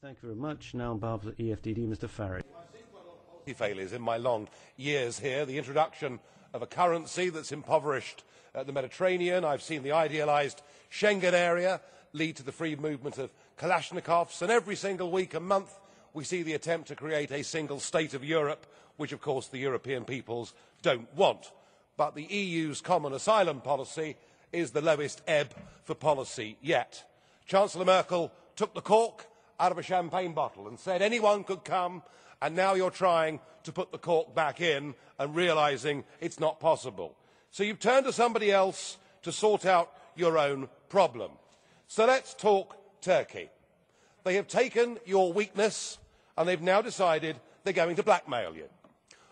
Thank you very much. Now on behalf of the EFDD, Mr. Farage. Failures in my long years here, the introduction of a currency that's impoverished the Mediterranean. I've seen the idealised Schengen area lead to the free movement of Kalashnikovs, and every single week and month we see the attempt to create a single state of Europe, which of course the European peoples don't want. But the EU's common asylum policy is the lowest ebb for policy yet. Chancellor Merkel took the cork out of a champagne bottle and said anyone could come, and now you're trying to put the cork back in and realising it's not possible. So you've turned to somebody else to sort out your own problem. So let's talk Turkey. They have taken your weakness and they've now decided they're going to blackmail you.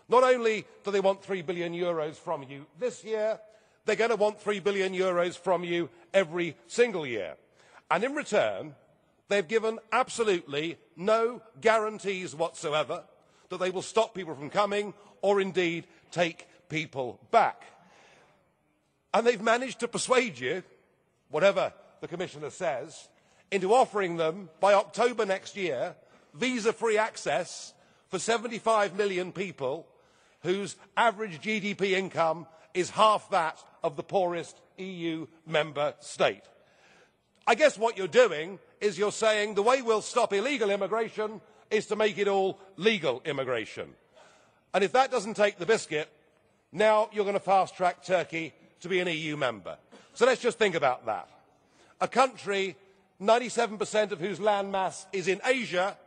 Not only do they want €3 billion from you this year, they're going to want €3 billion from you every single year. And in return, they've given absolutely no guarantees whatsoever that they will stop people from coming or indeed take people back. And they've managed to persuade you, whatever the Commissioner says, into offering them, by October next year, visa-free access for 75 million people whose average GDP income is half that of the poorest EU member state. I guess what you're doing is you're saying the way we'll stop illegal immigration is to make it all legal immigration. And if that doesn't take the biscuit, now you're going to fast-track Turkey to be an EU member. So let's just think about that. A country 97% of whose landmass is in Asia,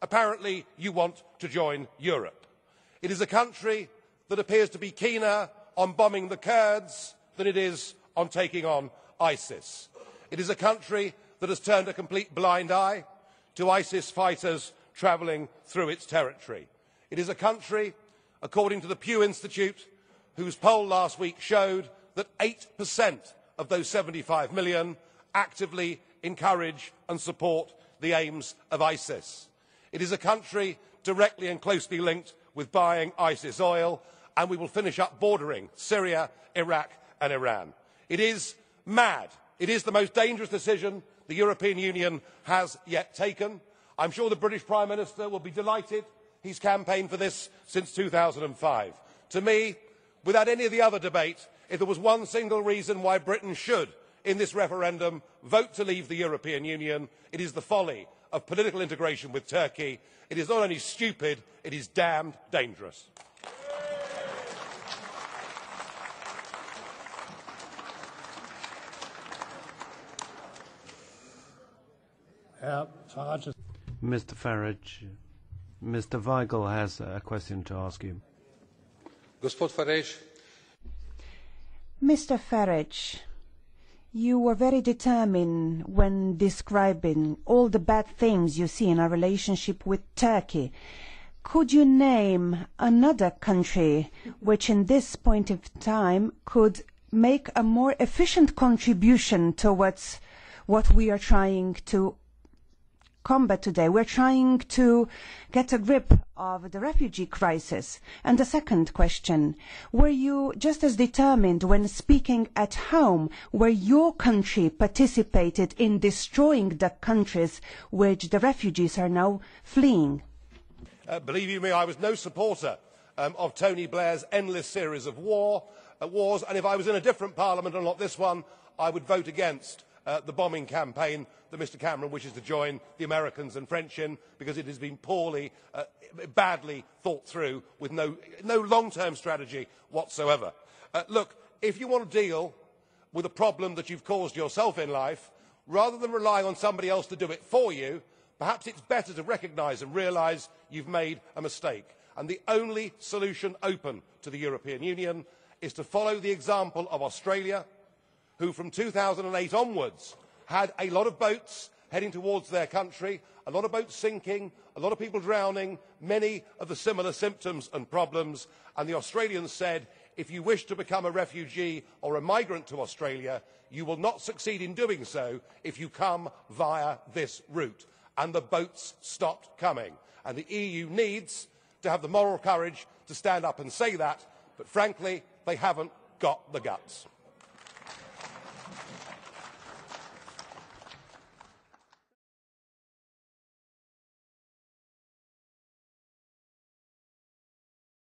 apparently you want to join Europe. It is a country that appears to be keener on bombing the Kurds than it is on taking on ISIS. It is a country that has turned a complete blind eye to ISIS fighters travelling through its territory. It is a country, according to the Pew Institute, whose poll last week showed that 8% of those 75 million actively encourage and support the aims of ISIS. It is a country directly and closely linked with buying ISIS oil, and we will finish up bordering Syria, Iraq and Iran. It is mad. It is the most dangerous decision the European Union has yet taken. I'm sure the British Prime Minister will be delighted. He's campaigned for this since 2005. To me, without any of the other debate, if there was one single reason why Britain should, in this referendum, vote to leave the European Union, it is the folly of political integration with Turkey. It is not only stupid, it is damned dangerous. Mr. Farage, Mr. VAJGL has a question to ask you. Mr. Farage, you were very determined when describing all the bad things you see in our relationship with Turkey. Could you name another country which in this point of time could make a more efficient contribution towards what we are trying to combat today? We're trying to get a grip of the refugee crisis. And the second question, were you just as determined when speaking at home where your country participated in destroying the countries which the refugees are now fleeing? Believe you me, I was no supporter of Tony Blair's endless series of wars, and if I was in a different parliament and not this one, I would vote against the bombing campaign that Mr Cameron wishes to join the Americans and French in, because it has been poorly, badly thought through with no long-term strategy whatsoever. Look, if you want to deal with a problem that you've caused yourself in life, rather than relying on somebody else to do it for you, perhaps it's better to recognise and realise you've made a mistake. And the only solution open to the European Union is to follow the example of Australia, who from 2008 onwards had a lot of boats heading towards their country, a lot of boats sinking, a lot of people drowning, many of the similar symptoms and problems, and the Australians said, if you wish to become a refugee or a migrant to Australia, you will not succeed in doing so if you come via this route. And the boats stopped coming. And the EU needs to have the moral courage to stand up and say that, but frankly, they haven't got the guts.